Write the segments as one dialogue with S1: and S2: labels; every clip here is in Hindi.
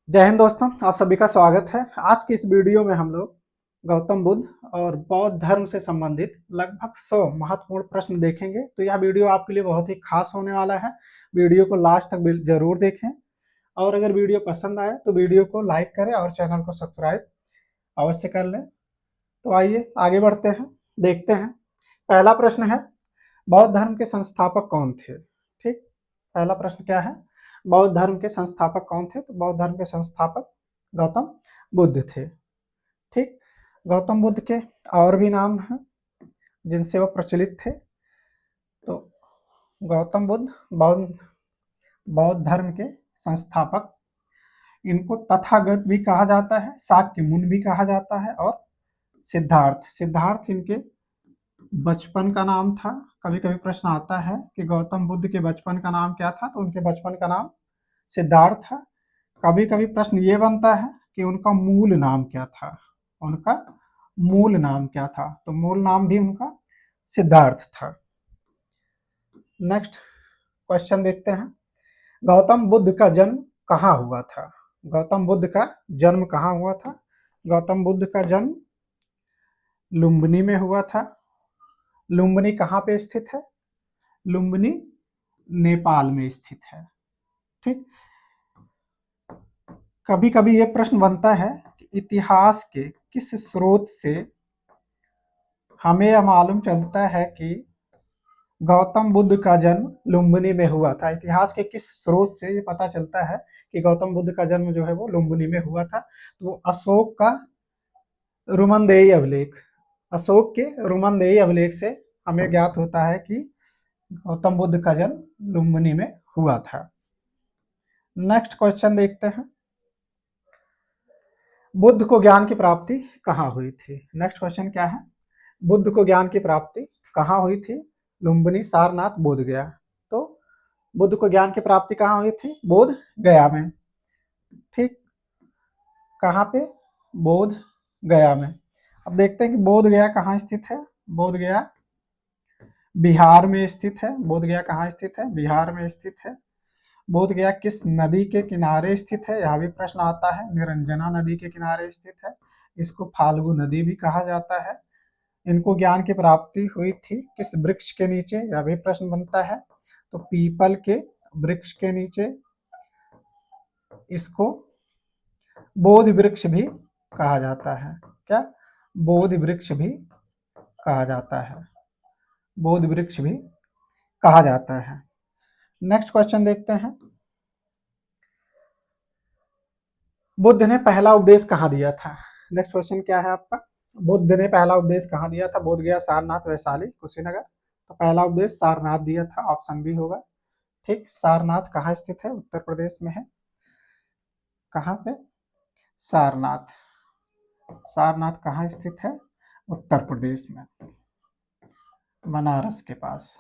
S1: जय हिंद दोस्तों, आप सभी का स्वागत है। आज की इस वीडियो में हम लोग गौतम बुद्ध और बौद्ध धर्म से संबंधित लगभग 100 महत्वपूर्ण प्रश्न देखेंगे। तो यह वीडियो आपके लिए बहुत ही खास होने वाला है। वीडियो को लास्ट तक जरूर देखें और अगर वीडियो पसंद आए तो वीडियो को लाइक करें और चैनल को सब्सक्राइब अवश्य कर लें। तो आइए आगे बढ़ते हैं, देखते हैं। पहला प्रश्न है, बौद्ध धर्म के संस्थापक कौन थे? ठीक, पहला प्रश्न क्या है? बौद्ध धर्म के संस्थापक कौन थे? तो बौद्ध धर्म के संस्थापक गौतम बुद्ध थे। ठीक, गौतम बुद्ध के और भी नाम हैं जिनसे वो प्रचलित थे। तो गौतम बुद्ध बौद्ध बौद्ध धर्म के संस्थापक, इनको तथागत भी कहा जाता है, शाक्य मुनि भी कहा जाता है और सिद्धार्थ सिद्धार्थ इनके बचपन का नाम था। कभी कभी प्रश्न आता है कि गौतम बुद्ध के बचपन का नाम क्या था, तो उनके बचपन का नाम सिद्धार्थ था। कभी कभी प्रश्न ये बनता है कि उनका मूल नाम क्या था, उनका मूल नाम क्या था, तो मूल नाम भी उनका सिद्धार्थ था। नेक्स्ट क्वेश्चन देखते हैं, गौतम बुद्ध का जन्म कहाँ हुआ था? गौतम बुद्ध का जन्म कहाँ हुआ था? गौतम बुद्ध का जन्म लुम्बिनी में हुआ था। लुम्बिनी कहाँ पे स्थित है? लुम्बिनी नेपाल में स्थित है। ठीक, कभी कभी ये प्रश्न बनता है कि इतिहास के किस स्रोत से हमें यह मालूम चलता है कि गौतम बुद्ध का जन्म लुम्बिनी में हुआ था। इतिहास के किस स्रोत से ये पता चलता है कि गौतम बुद्ध का जन्म जो है वो लुम्बिनी में हुआ था? तो अशोक का रुमनदेही अभिलेख, अशोक के रुमनदेही अभिलेख से हमें ज्ञात होता है कि गौतम बुद्ध का जन्म लुम्बिनी में हुआ था। नेक्स्ट क्वेश्चन देखते हैं, बुद्ध को ज्ञान की प्राप्ति कहाँ हुई थी? नेक्स्ट क्वेश्चन क्या है? बुद्ध को ज्ञान की प्राप्ति कहाँ हुई थी? लुम्बिनी, सारनाथ, बोध गया। तो बुद्ध को ज्ञान की प्राप्ति कहाँ हुई थी? बोध गया में। ठीक, कहाँ पे? बोध गया में। अब देखते हैं कि बोध गया कहाँ स्थित है। बोध गया बिहार में स्थित है। बोध गया कहाँ स्थित है? बिहार में स्थित है। बोध गया किस नदी के किनारे स्थित है? यह भी प्रश्न आता है। निरंजना नदी के किनारे स्थित है। इसको फाल्गु नदी भी कहा जाता है। इनको ज्ञान की प्राप्ति हुई थी किस वृक्ष के नीचे? यह भी प्रश्न बनता है। तो पीपल के वृक्ष के नीचे। इसको बोधि वृक्ष भी कहा जाता है। क्या? बोधि वृक्ष भी कहा जाता है। बोधि वृक्ष भी कहा जाता है। नेक्स्ट क्वेश्चन देखते हैं, बुद्ध ने पहला उपदेश कहाँ दिया था? नेक्स्ट क्वेश्चन क्या है आपका? बुद्ध ने पहला उपदेश कहाँ दिया था? बोध गया, सारनाथ, वैशाली, कुशीनगर। तो पहला उपदेश सारनाथ दिया था, ऑप्शन बी होगा। ठीक, सारनाथ कहाँ स्थित है? उत्तर प्रदेश में है। कहाँ पे? सारनाथ। सारनाथ कहाँ स्थित है? उत्तर प्रदेश में, बनारस के पास।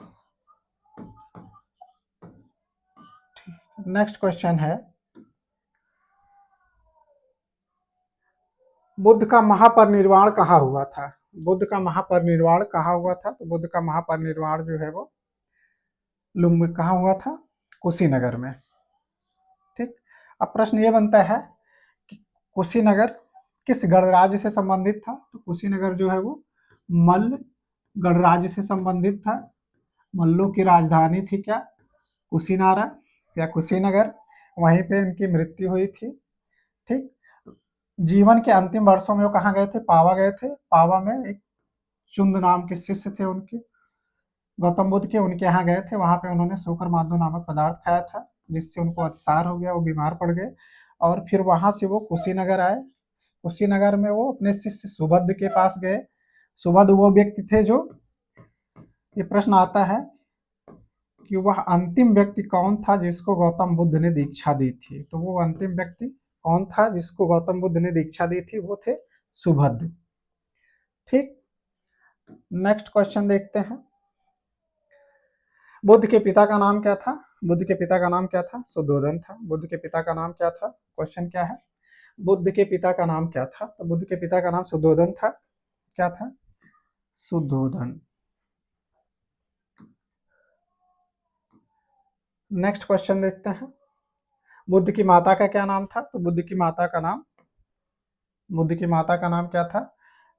S1: नेक्स्ट क्वेश्चन है, बुद्ध का महापरिनिर्वाण कहाँ हुआ था? बुद्ध का महापरिनिर्वाण कहाँ हुआ था? तो बुद्ध का महापरिनिर्वाण जो है वो लुम्बिनी कहाँ हुआ था? कुशीनगर में। ठीक, अब प्रश्न ये बनता है कि कुशीनगर किस गणराज्य से संबंधित था? तो कुशीनगर जो है वो मल्ल गणराज्य से संबंधित था। मल्लों की राजधानी थी क्या? कुशीनारा या कुशीनगर। वहीं पे उनकी मृत्यु हुई थी। ठीक, जीवन के अंतिम वर्षों में वो कहाँ गए थे? पावा गए थे। पावा में एक चुंद नाम के शिष्य थे उनके, गौतम बुद्ध के, उनके यहाँ गए थे। वहां पे उन्होंने सूकर माधु नामक पदार्थ खाया था जिससे उनको अतिसार हो गया, वो बीमार पड़ गए और फिर वहां से वो कुशीनगर आए। कुशीनगर में वो अपने शिष्य सुबुद्ध के पास गए। सुबुद्ध वो व्यक्ति थे जो, ये प्रश्न आता है कि वह अंतिम व्यक्ति कौन था जिसको गौतम बुद्ध ने दीक्षा दी थी? तो वो अंतिम व्यक्ति कौन था जिसको गौतम बुद्ध ने दीक्षा दी थी? वो थे सुबुद्ध। ठीक, नेक्स्ट क्वेश्चन देखते हैं, बुद्ध के पिता का नाम क्या था? बुद्ध के पिता का नाम क्या था? शुद्धोधन था। बुद्ध के पिता का नाम क्या था? क्वेश्चन क्या है? बुद्ध के पिता का नाम क्या था? तो बुद्ध के पिता का नाम शुद्धोधन था। क्या था? शुद्धोधन। नेक्स्ट क्वेश्चन देखते हैं, बुद्ध की माता का क्या नाम था? तो बुद्ध की माता का नाम क्या था?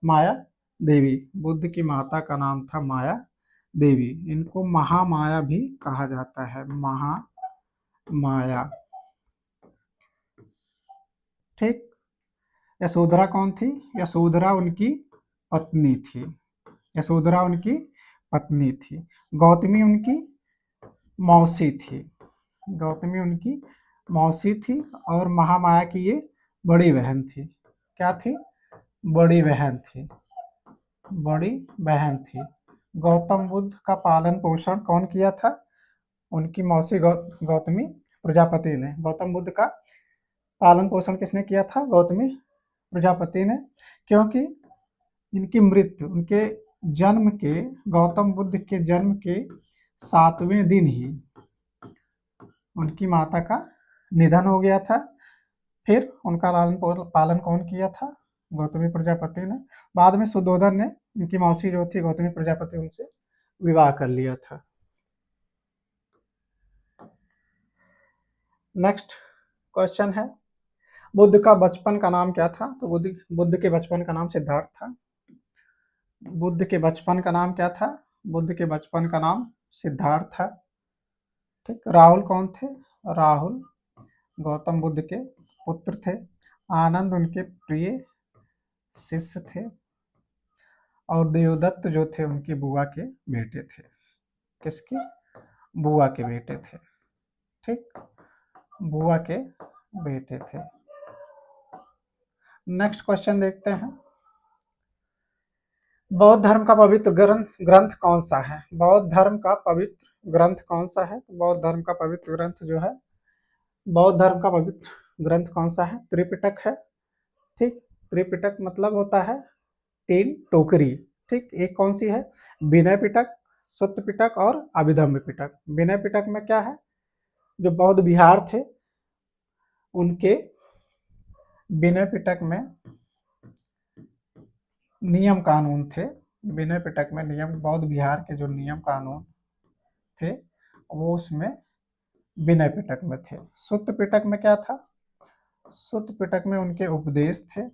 S1: माया देवी। बुद्ध की माता का नाम था माया देवी। इनको महामाया भी कहा जाता है, महामाया। ठीक। यशोधरा कौन थी? यशोधरा उनकी पत्नी थी। यशोधरा उनकी पत्नी थी। गौतमी उनकी मौसी थी। गौतमी उनकी मौसी थी और महामाया की ये बड़ी बहन थी। क्या थी? बड़ी बहन थी। बड़ी बहन थी। गौतम बुद्ध का पालन पोषण कौन किया था? उनकी मौसी गौतमी प्रजापति ने। गौतम बुद्ध का पालन पोषण किसने किया था? गौतमी प्रजापति ने। क्योंकि इनकी मृत्यु, उनके जन्म के, गौतम बुद्ध के जन्म के 7वें दिन ही उनकी माता का निधन हो गया था। फिर उनका लालन पालन कौन किया था? गौतमी प्रजापति ने। बाद में सुद्धोधन ने, इनकी मौसी जो थी गौतमी प्रजापति, उनसे विवाह कर लिया था। नेक्स्ट क्वेश्चन है, बुद्ध का बचपन का नाम क्या था? तो बुद्ध के बचपन का नाम सिद्धार्थ था। बुद्ध के बचपन का नाम क्या था? बुद्ध के बचपन का नाम सिद्धार्थ था। ठीक। राहुल कौन थे? राहुल गौतम बुद्ध के पुत्र थे। आनंद उनके प्रिय शिष्य थे। और देवदत्त जो थे उनकी बुआ के बेटे थे। किसकी? बुआ के बेटे थे। ठीक, बुआ के बेटे थे। नेक्स्ट क्वेश्चन देखते हैं, बौद्ध धर्म का पवित्र ग्रंथ कौन सा है? बौद्ध धर्म का पवित्र ग्रंथ कौन सा है? बौद्ध धर्म का पवित्र ग्रंथ जो है, बौद्ध धर्म का पवित्र ग्रंथ कौन सा है? त्रिपिटक है। ठीक, त्रिपिटक मतलब होता है 3 टोकरी। ठीक, एक कौन सी है? विनय पिटक, सुत्त पिटक और अभिधम्म पिटक। विनय पिटक में क्या है? जो बौद्ध विहार थे उनके विनय पिटक में नियम कानून थे। विनय पिटक में नियम, बौद्ध विहार के जो नियम कानून थे वो उसमें विनय पिटक में थे। सुत्त पिटक में क्या था? सुत्त पिटक में उनके उपदेश थे।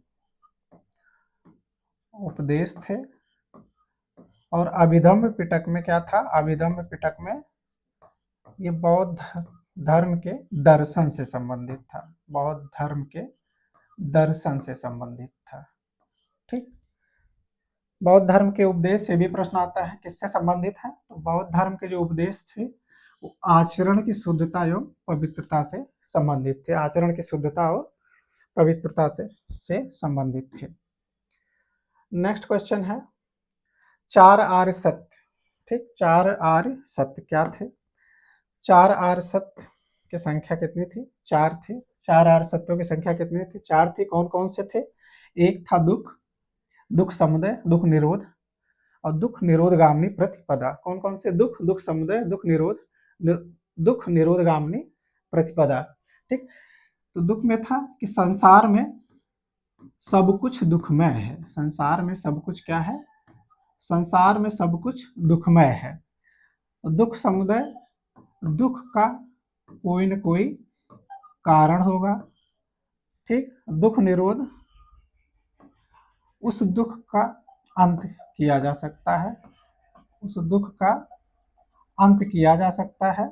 S1: और अभिधम्म पिटक में क्या था? अभिधम्म पिटक में ये बौद्ध धर्म के दर्शन से संबंधित था। बौद्ध धर्म के दर्शन से संबंधित था। ठीक, बौद्ध धर्म के उपदेश से भी प्रश्न आता है, किससे संबंधित है? तो बौद्ध धर्म के जो उपदेश थे वो आचरण की शुद्धता एवं पवित्रता से संबंधित थे। आचरण की शुद्धता और पवित्रता से संबंधित थे। नेक्स्ट क्वेश्चन है, 4 आर्य सत्य। ठीक, 4 आर्य सत्य क्या थे? 4 आर्य सत्य की संख्या कितनी थी? 4 थी। 4 आर्य सत्यों की संख्या कितनी थी? 4 थी। कौन कौन से थे? एक था दुख समुदय, दुख निरोध और दुख निरोधगामिनी प्रतिपदा। कौन कौन से? दुख समुदय, दुख निरोधगामिनी प्रतिपदा। ठीक, तो दुख में था कि संसार में सब कुछ दुखमय है। संसार में सब कुछ क्या है? संसार में सब कुछ दुखमय है। दुख समुदय, दुख का कोई न कोई कारण होगा। ठीक, दुख निरोध, उस दुख का अंत किया जा सकता है। उस दुख का अंत किया जा सकता है।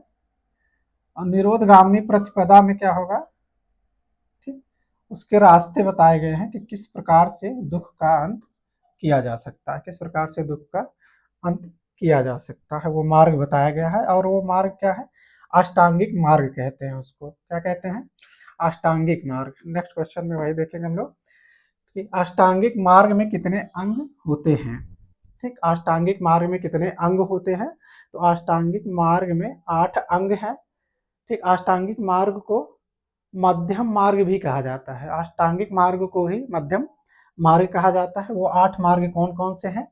S1: और निरोधगामिनी प्रतिपदा में क्या होगा? ठीक, उसके रास्ते बताए गए हैं कि किस प्रकार से दुख का अंत किया जा सकता है। किस प्रकार से दुख का अंत किया जा सकता है, वो मार्ग बताया गया है। और वो मार्ग क्या है? अष्टांगिक मार्ग कहते हैं उसको। क्या कहते हैं? अष्टांगिक मार्ग। नेक्स्ट क्वेश्चन में वही देखेंगे हम लोग कि अष्टांगिक मार्ग में कितने अंग होते हैं। ठीक, अष्टांगिक मार्ग में कितने अंग होते हैं? तो अष्टांगिक मार्ग में 8 अंग हैं। ठीक, अष्टांगिक मार्ग को मध्यम मार्ग भी कहा जाता है। अष्टांगिक मार्ग को ही मध्यम मार्ग कहा जाता है। वो 8 मार्ग कौन कौन से हैं?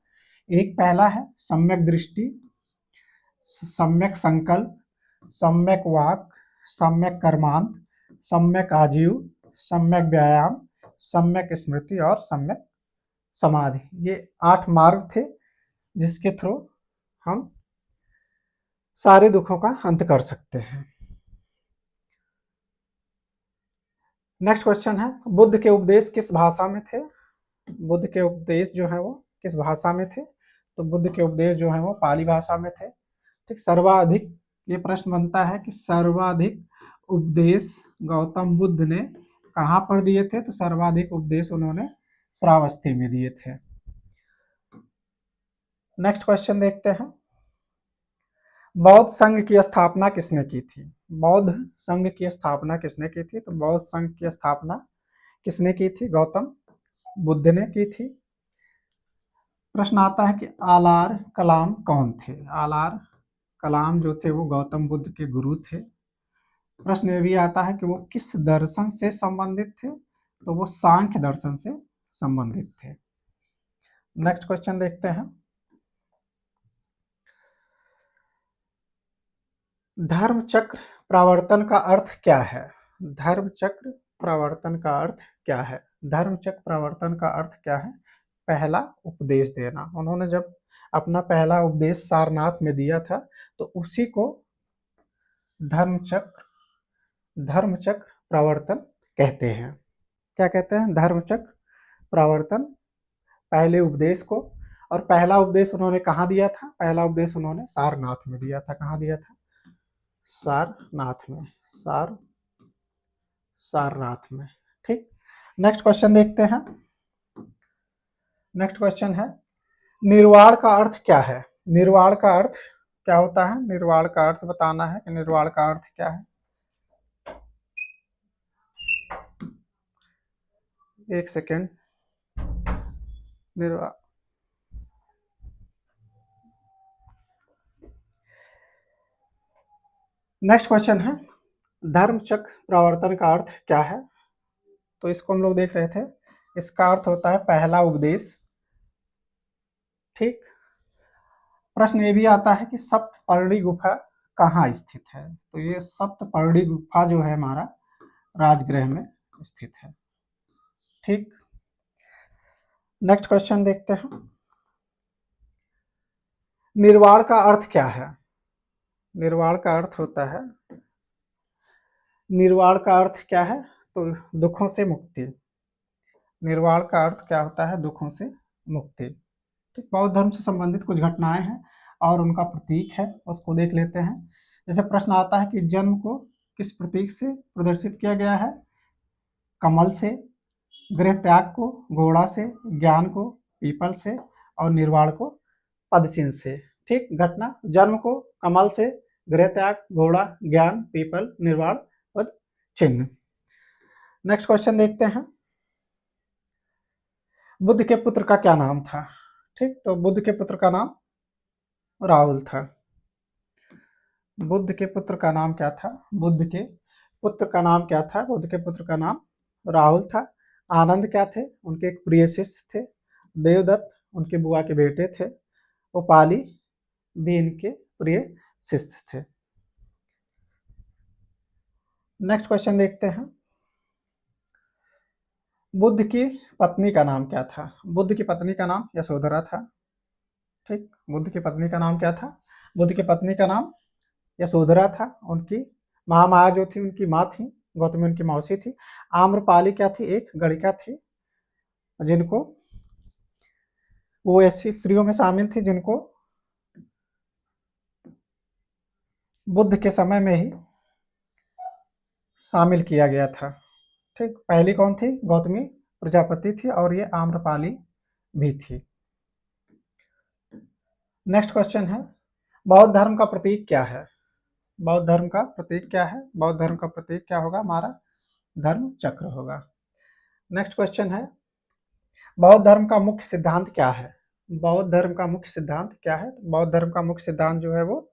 S1: एक पहला है सम्यक दृष्टि, सम्यक संकल्प, सम्यक वाक, सम्यक कर्मांत, सम्यक आजीव, सम्यक व्यायाम, सम्यक स्मृति और सम्यक समाधि। ये 8 मार्ग थे जिसके थ्रू हम सारे दुखों का अंत कर सकते हैं। नेक्स्ट क्वेश्चन है, बुद्ध के उपदेश किस भाषा में थे? बुद्ध के उपदेश जो है वो किस भाषा में थे? तो बुद्ध के उपदेश जो है वो पाली भाषा में थे। ठीक, सर्वाधिक ये प्रश्न बनता है कि सर्वाधिक उपदेश गौतम बुद्ध ने कहाँ पर दिए थे? तो सर्वाधिक उपदेश उन्होंने श्रावस्ती में दिए थे। नेक्स्ट क्वेश्चन देखते हैं, बौद्ध संघ की स्थापना किसने की थी? बौद्ध संघ की स्थापना किसने की थी? तो बौद्ध संघ की स्थापना किसने की थी? गौतम बुद्ध ने की थी। प्रश्न आता है कि आलार कलाम कौन थे? आलार कलाम जो थे वो गौतम बुद्ध के गुरु थे। प्रश्न ये भी आता है कि वो किस दर्शन से संबंधित थे? तो वो सांख्य दर्शन से संबंधित थे। नेक्स्ट क्वेश्चन देखते हैं, धर्म चक्र प्रवर्तन का अर्थ क्या है? धर्म चक्र प्रवर्तन का अर्थ क्या है? धर्म चक्र प्रवर्तन का अर्थ क्या है? पहला उपदेश देना। उन्होंने जब अपना पहला उपदेश सारनाथ में दिया था तो उसी को धर्मचक्र प्रवर्तन कहते हैं। क्या कहते हैं? धर्मचक्र प्रवर्तन, पहले उपदेश को। और पहला उपदेश उन्होंने कहाँ दिया था? पहला उपदेश उन्होंने सारनाथ में दिया था। कहाँ दिया था? सारनाथ में। सारनाथ में। ठीक, नेक्स्ट क्वेश्चन देखते हैं। नेक्स्ट क्वेश्चन है, निर्वाण का अर्थ क्या है? निर्वाण का अर्थ क्या होता है? निर्वाण का अर्थ बताना है कि निर्वाण का अर्थ क्या है। एक सेकेंड। निर्वाण, नेक्स्ट क्वेश्चन है, धर्मचक्र प्रवर्तन का अर्थ क्या है? तो इसको हम लोग देख रहे थे। इसका अर्थ होता है पहला उपदेश। ठीक, प्रश्न ये भी आता है कि सप्तपर्णी गुफा कहाँ स्थित है? तो ये सप्तपर्णी गुफा जो है हमारा राजगृह में स्थित है। ठीक, नेक्स्ट क्वेश्चन देखते हैं, निर्वाण का अर्थ क्या है? निर्वाण का अर्थ होता है, निर्वाण का अर्थ क्या है? तो दुखों से मुक्ति। निर्वाण का अर्थ क्या होता है? दुखों से मुक्ति। ठीक, बौद्ध धर्म से संबंधित कुछ घटनाएं हैं और उनका प्रतीक है, उसको देख लेते हैं। जैसे प्रश्न आता है कि जन्म को किस प्रतीक से प्रदर्शित किया गया है? कमल से, गृह त्याग को घोड़ा से, ज्ञान को पीपल से और निर्वाण को पद चिन्ह से। ठीक, घटना, जन्म को कमल से, गृह त्याग घोड़ा, ज्ञान पीपल, निर्वाण पद चिन्ह। नेक्स्ट क्वेश्चन देखते हैं, बुद्ध के पुत्र का क्या नाम था? ठीक, तो बुद्ध के पुत्र का नाम राहुल था। बुद्ध के पुत्र का नाम क्या था? बुद्ध के पुत्र का नाम क्या था? बुद्ध के पुत्र का नाम राहुल था। आनंद क्या थे? उनके एक प्रिय शिष्य थे। देवदत्त उनके बुआ के बेटे थे। उपाली भी इनके प्रिय शिष्य थे। नेक्स्ट क्वेश्चन देखते हैं, बुद्ध की पत्नी का नाम क्या था? बुद्ध की पत्नी का नाम यशोधरा था। ठीक, बुद्ध की पत्नी का नाम क्या था? बुद्ध की पत्नी का नाम यशोधरा था। उनकी महामाया जो थी उनकी माँ थी, गौतमी उनकी मौसी थी। आम्रपाली क्या थी? एक गणिका थी, जिनको वो ऐसी स्त्रियों में शामिल थी जिनको बुद्ध के समय में ही शामिल किया गया था। ठीक, पहली कौन थी? गौतमी प्रजापति थी और ये आम्रपाली भी थी। नेक्स्ट क्वेश्चन है, बौद्ध धर्म का प्रतीक क्या है? बौद्ध धर्म का प्रतीक क्या है? बौद्ध धर्म का प्रतीक क्या होगा? हमारा धर्म चक्र होगा। नेक्स्ट क्वेश्चन है, बौद्ध धर्म का मुख्य सिद्धांत क्या है? बौद्ध धर्म का मुख्य सिद्धांत क्या है? बौद्ध धर्म का मुख्य सिद्धांत जो है वो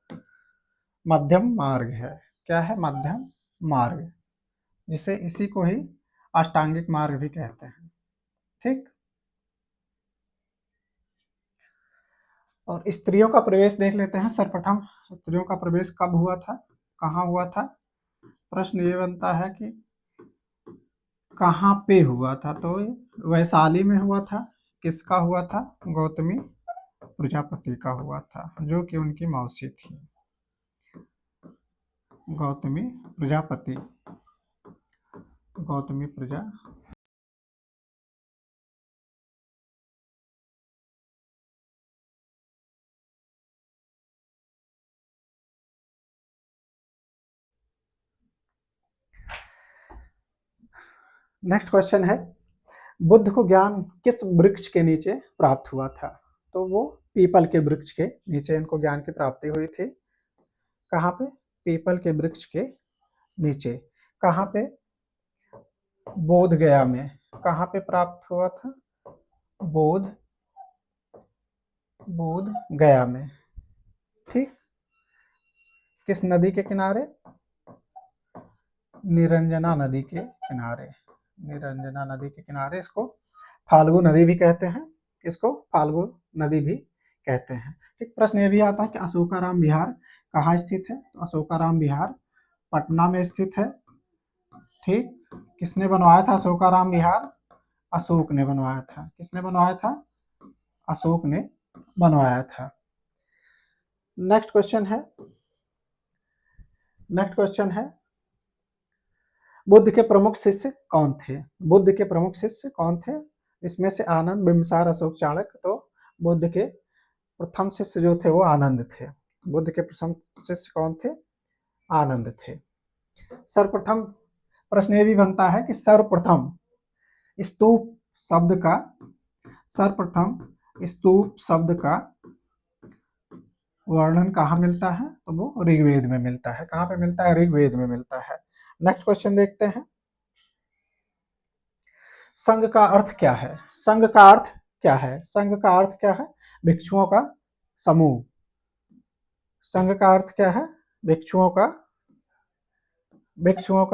S1: मध्यम मार्ग है। क्या है? मध्यम मार्ग, जिसे इसी को ही अष्टांगिक मार्ग भी कहते हैं। ठीक, और स्त्रियों का प्रवेश देख लेते हैं। सर्वप्रथम स्त्रियों का प्रवेश कब हुआ था? कहाँ हुआ था? प्रश्न ये बनता है कि कहाँ पे हुआ था? तो वैशाली में हुआ था। किसका हुआ था? गौतमी प्रजापति का हुआ था, जो कि उनकी मौसी थी। गौतमी प्रजापति गौतमी प्रजा। नेक्स्ट क्वेश्चन है, बुद्ध को ज्ञान किस वृक्ष के नीचे प्राप्त हुआ था? तो वो पीपल के वृक्ष के नीचे इनको ज्ञान की प्राप्ति हुई थी। कहाँ पे? पीपल के वृक्ष के नीचे। कहाँ पे? बोध गया में। कहाँ पे प्राप्त हुआ था? बोध गया में। ठीक। किस नदी के किनारे? निरंजना नदी के किनारे। निरंजना नदी के किनारे। इसको फाल्गु नदी भी कहते हैं। इसको फाल्गु नदी भी कहते हैं। ठीक। प्रश्न ये भी आता है कि अशोकाराम विहार कहाँ स्थित है? तो अशोकाराम विहार पटना में स्थित है। ठीक। किसने बनवाया था अशोकाराम विहार? अशोक ने बनवाया था। किसने बनवाया था? अशोक ने बनवाया था। नेक्स्ट क्वेश्चन है बुद्ध के प्रमुख शिष्य कौन थे? बुद्ध के प्रमुख शिष्य कौन थे? इसमें से आनंद, बिंबिसार, अशोक, चाणक्य। तो बुद्ध के प्रथम शिष्य जो थे वो आनंद थे। बुद्ध के प्रथम शिष्य कौन थे? आनंद थे। सर्वप्रथम प्रश्न ये भी बनता है कि सर्वप्रथम स्तूप शब्द का वर्णन कहाँ मिलता है? तो वो ऋग्वेद में मिलता है। कहाँ पे मिलता है? ऋग्वेद में मिलता है। नेक्स्ट क्वेश्चन देखते हैं, संघ का अर्थ क्या है? संघ का अर्थ क्या है? संघ का अर्थ क्या है? भिक्षुओं का समूह। संघ का अर्थ क्या है? भिक्षुओं का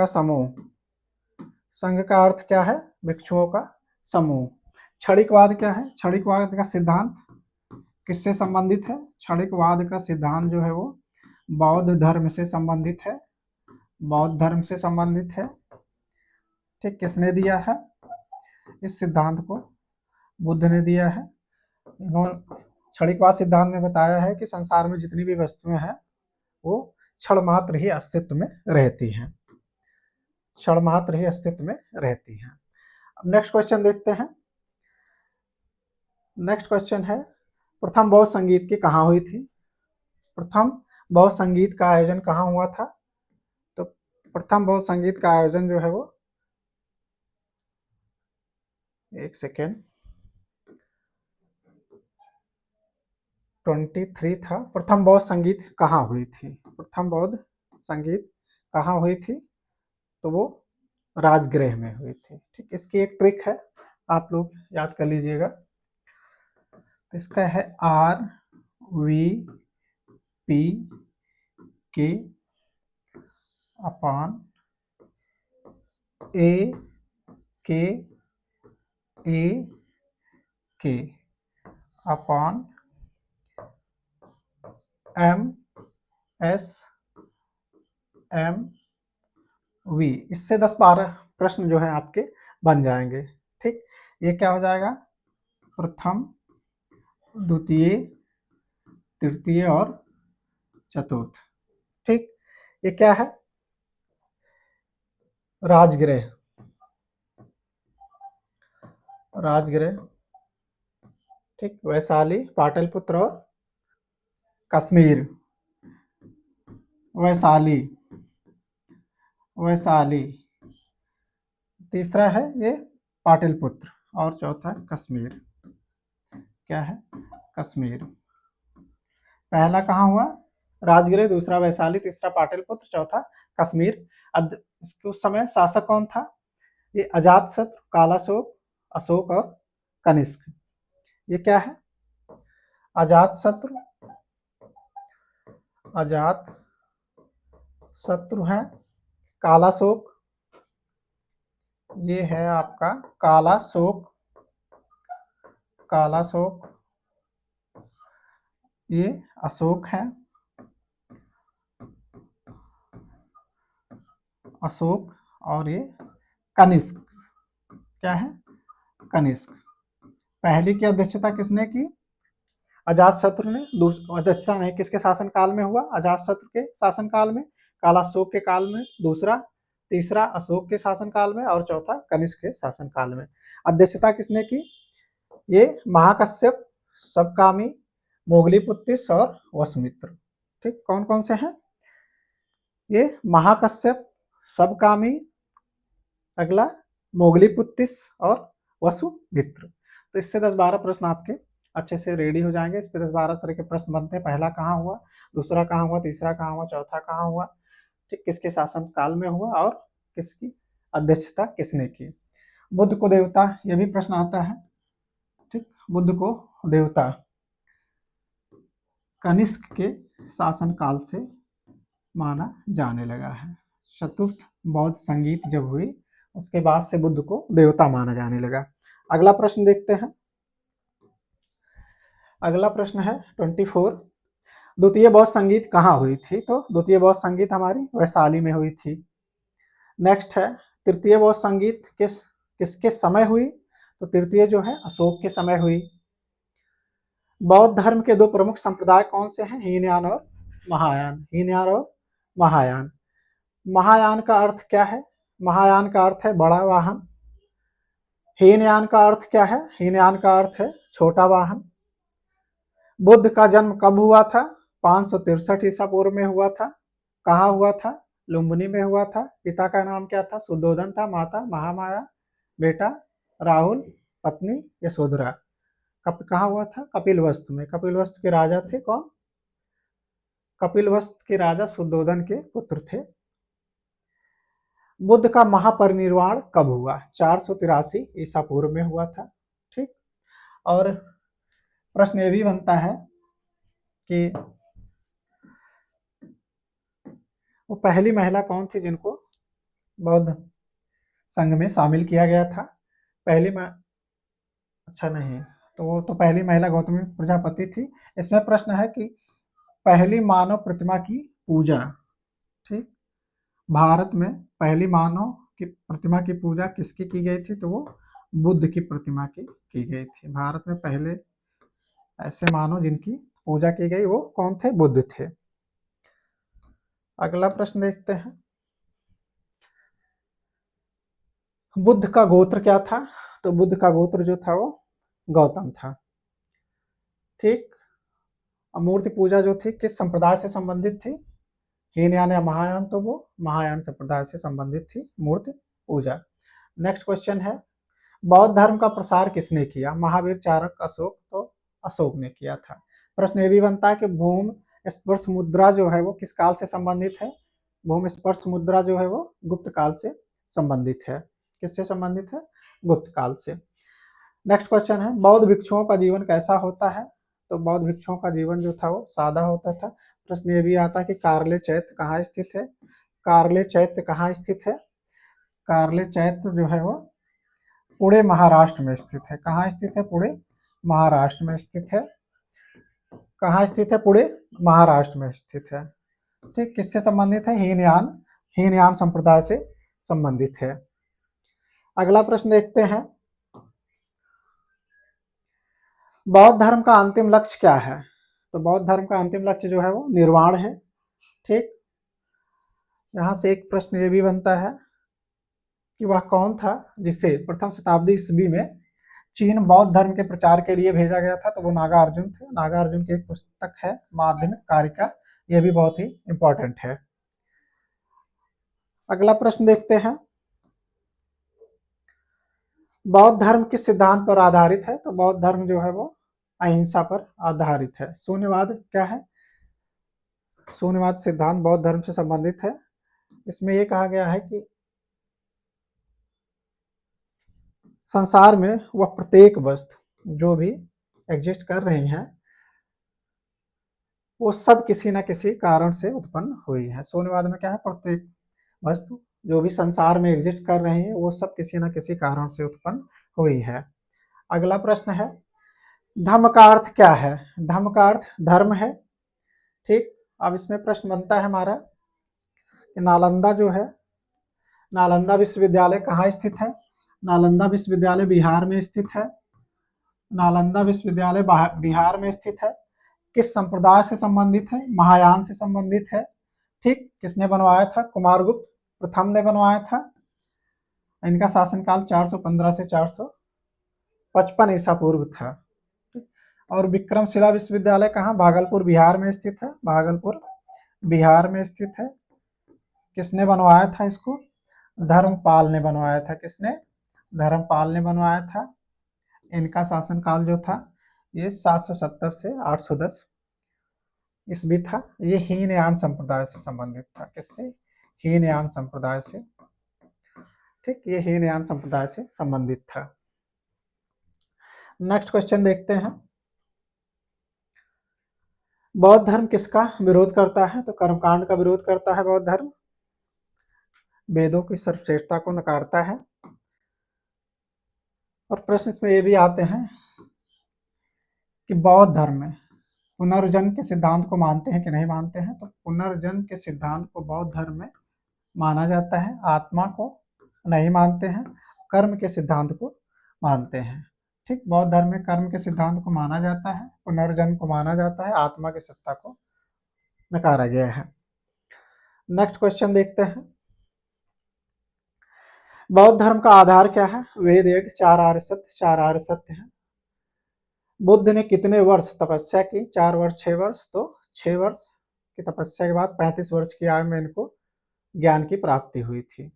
S1: समूह। संघ का अर्थ क्या है? भिक्षुओं का समूह। क्षणिकवाद क्या है? क्षणिकवाद का सिद्धांत किससे संबंधित है? क्षणिकवाद का सिद्धांत जो है वो बौद्ध धर्म से संबंधित है। बौद्ध धर्म से संबंधित है। ठीक। किसने दिया है इस सिद्धांत को? बुद्ध ने दिया है। इन्होंने क्षणिकवाद सिद्धांत में बताया है कि संसार में जितनी भी वस्तुएं हैं वो क्षण मात्र ही अस्तित्व में रहती हैं। क्षण मात्र ही अस्तित्व में रहती हैं। अब नेक्स्ट क्वेश्चन देखते हैं। नेक्स्ट क्वेश्चन है, प्रथम बौद्ध संगीत की कहाँ हुई थी? प्रथम बौद्ध संगीत का आयोजन कहाँ हुआ था? तो प्रथम बौद्ध संगीत का आयोजन जो है वो, एक सेकेंड, 23 था। प्रथम बौद्ध संगीत कहाँ हुई थी? प्रथम बौद्ध संगीत कहाँ हुई थी? तो वो राजगृह में हुई थी। ठीक। इसकी एक ट्रिक है, आप लोग याद कर लीजिएगा। तो इसका है RVP upon AK upon MSMV। इससे 10-12 प्रश्न जो है आपके बन जाएंगे। ठीक। ये क्या हो जाएगा? प्रथम, द्वितीय, तृतीय और चतुर्थ। ठीक। ये क्या है? राजगृह। ठीक। वैशाली, पाटलिपुत्र और कश्मीर। वैशाली। तीसरा है ये पाटलिपुत्र और चौथा कश्मीर। क्या है? कश्मीर। पहला कहाँ हुआ? राजगृह, दूसरा वैशाली, तीसरा पाटलिपुत्र, चौथा कश्मीर। उस समय शासक कौन था? ये अजातशत्रु, कालाशोक, अशोक और कनिष्क। ये क्या है? अजातशत्रु है। कालाशोक, ये है आपका कालाशोक। ये अशोक है। अशोक। और ये कनिष्क। क्या है? कनिष्क। पहली की अध्यक्षता किसने की? अजातशत्रु ने। अध्यक्षता नहीं, किसके शासन काल में हुआ? अजातशत्रु के शासन काल में, कालाशोक के काल में। दूसरा तीसरा अशोक के शासनकाल में और चौथा कनिष्क के शासनकाल में। अध्यक्षता किसने की? ये महाकश्यप, सबकामी, मोगलीपुत्तिस और वसुमित्र। ठीक, कौन कौन से हैं? ये महाकश्यप, सबकामी, अगला मोगलीपुत्तिस और वसुमित्र। तो इससे 10-12 प्रश्न आपके अच्छे से रेडी हो जाएंगे। इस पे 10-12 तरह के प्रश्न बनते हैं। पहला कहाँ हुआ, दूसरा कहाँ हुआ, तीसरा कहाँ हुआ, चौथा कहाँ हुआ, ठीक, किसके शासन काल में हुआ और किसकी अध्यक्षता किसने की। बुद्ध को देवता, यह भी प्रश्न आता है। ठीक, बुद्ध को देवता कनिष्क के शासन काल से माना जाने लगा है। चतुर्थ बौद्ध संगीत जब हुई उसके बाद से बुद्ध को देवता माना जाने लगा। अगला प्रश्न देखते हैं। अगला प्रश्न है 24। द्वितीय बौद्ध संगीत कहाँ हुई थी? तो द्वितीय बौद्ध संगीत हमारी वैशाली में हुई थी। नेक्स्ट है तृतीय बौद्ध संगीत किसके समय हुई? तो तृतीय जो है अशोक के समय हुई। बौद्ध धर्म के दो प्रमुख संप्रदाय कौन से हैं? हीनयान और महायान। हीनयान और महायान। महायान का अर्थ क्या है? महायान का अर्थ है बड़ा वाहन। हीनयान का अर्थ क्या है? हीनयान का अर्थ है छोटा वाहन। बुद्ध का जन्म कब हुआ था? 563 ईसा पूर्व में हुआ था। कहाँ हुआ था? लुम्बिनी में हुआ था। पिता का नाम क्या था? शुद्धोधन था। माता महामाया, बेटा राहुल, पत्नी यशोधरा। कहाँ हुआ था? कपिलवस्तु में। कपिलवस्तु के राजा थे कौन? कपिलवस्तु के राजा शुद्धोधन के पुत्र थे। बुद्ध का महापरिनिर्वाण कब हुआ? 483 ईसा पूर्व में हुआ था। ठीक, और प्रश्न ये भी बनता है कि वो पहली महिला कौन थी जिनको बौद्ध संघ में शामिल किया गया था? अच्छा नहीं, तो वो तो पहली महिला गौतमी प्रजापति थी। इसमें प्रश्न है कि पहली मानव प्रतिमा की पूजा, ठीक, भारत में पहली मानव की प्रतिमा की पूजा किसकी की गई थी? तो वो बुद्ध की प्रतिमा की गई थी। भारत में पहले ऐसे मानव जिनकी पूजा की गई वो कौन थे? बुद्ध थे। अगला प्रश्न देखते हैं। बुद्ध का गोत्र क्या था? तो बुद्ध का गोत्र जो था वो गौतम था। ठीक, मूर्ति पूजा जो थी किस संप्रदाय से संबंधित थी? हीनयान या महायान? तो वो महायान संप्रदाय से संबंधित थी मूर्ति पूजा। नेक्स्ट क्वेश्चन है बौद्ध धर्म का प्रसार किसने किया? महावीर, चाणक्य, अशोक? तो अशोक ने किया था। प्रश्न ये भी बनता है कि भूमि स्पर्श मुद्रा जो है वो किस काल से संबंधित है? भूमि स्पर्श मुद्रा जो है वो गुप्त काल से संबंधित है। किससे संबंधित है? गुप्त काल से। नेक्स्ट क्वेश्चन है बौद्ध भिक्षुओं का जीवन कैसा होता है? तो बौद्ध भिक्षुओं का जीवन जो था वो सादा होता था। प्रश्न ये भी आता है कि कार्ले चैत्य कहाँ स्थित है? कार्ले चैत्य कहाँ स्थित है? कार्ले चैत्य जो है वो पुणे महाराष्ट्र में स्थित है। कहाँ स्थित है? पुणे महाराष्ट्र में स्थित है। कहाँ स्थित है? पुणे महाराष्ट्र में स्थित है। ठीक, किससे संबंधित है? हीनयान संप्रदाय से संबंधित है। अगला प्रश्न देखते हैं बौद्ध धर्म का अंतिम लक्ष्य क्या है? तो बौद्ध धर्म का अंतिम लक्ष्य जो है वो निर्वाण है। ठीक, यहां से एक प्रश्न ये भी बनता है कि वह कौन था जिसे प्रथम शताब्दी ईस्वी में चीन बौद्ध धर्म के प्रचार के लिए भेजा गया था? तो वो नागार्जुन थे। नागार्जुन की एक पुस्तक है माध्यमिक कारिका, यह भी बहुत ही इंपॉर्टेंट है। अगला प्रश्न देखते हैं बौद्ध धर्म किस सिद्धांत पर आधारित है? तो बौद्ध धर्म जो है वो अहिंसा पर आधारित है। शून्यवाद क्या है? शून्यवाद सिद्धांत बौद्ध धर्म से संबंधित है। इसमें यह कहा गया है कि संसार में वह प्रत्येक वस्तु जो भी एग्जिस्ट कर रही हैं वो सब किसी न किसी कारण से उत्पन्न हुई है। शून्यवाद में क्या है? प्रत्येक वस्तु जो भी संसार में एग्जिस्ट कर रही है वो सब किसी न किसी कारण से उत्पन्न हुई है। अगला प्रश्न है धम्म का अर्थ क्या है? धम्म का अर्थ धर्म है। ठीक, अब इसमें प्रश्न बनता है हमारा कि नालंदा जो है, नालंदा विश्वविद्यालय कहाँ स्थित है? नालंदा विश्वविद्यालय बिहार में स्थित है। नालंदा विश्वविद्यालय बिहार में स्थित है। किस संप्रदाय से संबंधित है? महायान से संबंधित है। ठीक, किसने बनवाया था? कुमारगुप्त प्रथम ने बनवाया था। इनका शासनकाल 415 से 455 ईसा पूर्व था। और विक्रमशिला विश्वविद्यालय कहाँ? भागलपुर बिहार में स्थित है। भागलपुर बिहार में स्थित है। किसने बनवाया था इसको? धर्मपाल ने बनवाया था। किसने? धर्मपाल ने बनवाया था। इनका शासनकाल जो था ये 770 से 810 ईस्वी था। ये हीनयान संप्रदाय से संबंधित था। किससे? हीनयान संप्रदाय से। ठीक, ये हीनयान संप्रदाय से संबंधित था। नेक्स्ट क्वेश्चन देखते हैं। बौद्ध धर्म किसका विरोध करता है? तो कर्मकांड का विरोध करता है बौद्ध धर्म। वेदों की सर्वश्रेष्ठता को नकारता है। और प्रश्न इसमें ये भी आते हैं कि बौद्ध धर्म में पुनर्जन्म के सिद्धांत को मानते हैं कि नहीं मानते हैं? तो पुनर्जन्म के सिद्धांत को बौद्ध धर्म में माना जाता है। आत्मा को नहीं मानते हैं। कर्म के सिद्धांत को मानते हैं। ठीक, बौद्ध धर्म में कर्म के सिद्धांत को माना जाता है, पुनर्जन्म को माना जाता है, आत्मा की सत्ता को नकारा गया है। नेक्स्ट क्वेश्चन देखते हैं। बौद्ध धर्म का आधार क्या है? वेद, यज्ञ, चार आर्य सत्य। चार आर्य सत्य है। बुद्ध ने कितने वर्ष तपस्या की? 4 वर्ष, 6 वर्ष। तो 6 वर्ष की तपस्या के बाद 35 वर्ष की आयु में इनको ज्ञान की प्राप्ति हुई थी।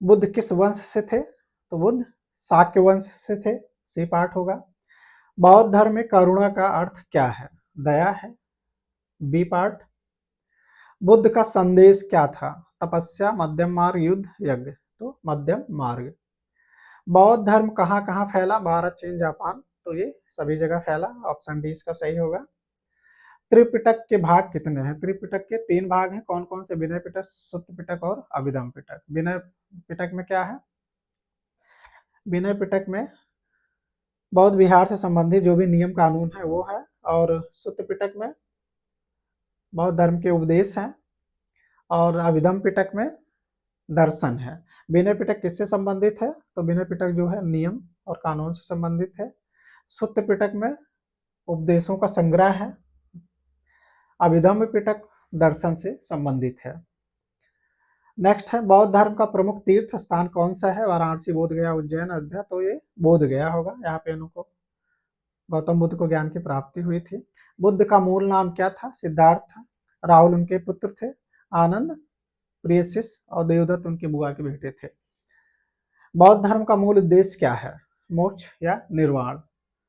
S1: बुद्ध किस वंश से थे? तो बुद्ध शाक्य वंश से थे। सी पार्ट होगा। बौद्ध धर्म में करुणा का अर्थ क्या है? दया है। B part. बुद्ध का संदेश क्या था? तपस्या, मध्यम मार्ग, युद्ध, यज्ञ। तो मध्यम मार्ग। बौद्ध धर्म कहाँ कहाँ फैला? भारत, चीन, जापान। तो ये सभी जगह फैला। ऑप्शन डी इसका सही होगा। त्रिपिटक के भाग कितने हैं? त्रिपिटक के 3 भाग हैं। कौन कौन से? विनय पिटक, सुत्त पिटक और अभिधम पिटक। विनय पिटक में क्या है? विनय पिटक में बौद्ध विहार से संबंधित जो भी नियम कानून है वो है। और सुत्त पिटक में बौद्ध धर्म के उपदेश हैं। और अभिधम पिटक में दर्शन है। विनय पिटक किससे संबंधित है? तो विनय पिटक जो है नियम और कानून से संबंधित है। सुत्त पिटक में उपदेशों का संग्रह है। अभिधम्म पिटक दर्शन से संबंधित है। नेक्स्ट है, बौद्ध धर्म का प्रमुख तीर्थ स्थान कौन सा है? वाराणसी, बोध गया, उज्जैन, अयोध्या। तो ये बोध गया होगा। यहाँ पे इनको गौतम बुद्ध को ज्ञान की प्राप्ति हुई थी। बुद्ध का मूल नाम क्या था? सिद्धार्थ था। राहुल उनके पुत्र थे। आनंद प्रियशिष और देवदत्त उनके बुआ के बेटे थे। बौद्ध धर्म का मूल उद्देश्य क्या है? मोक्ष या निर्वाण।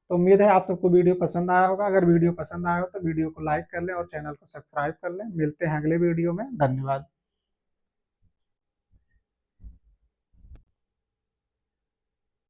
S1: तो उम्मीद है आप सबको वीडियो पसंद आया होगा। अगर वीडियो पसंद आया हो तो वीडियो को लाइक कर लें और चैनल को सब्सक्राइब कर लें। मिलते हैं अगले वीडियो में। धन्यवाद।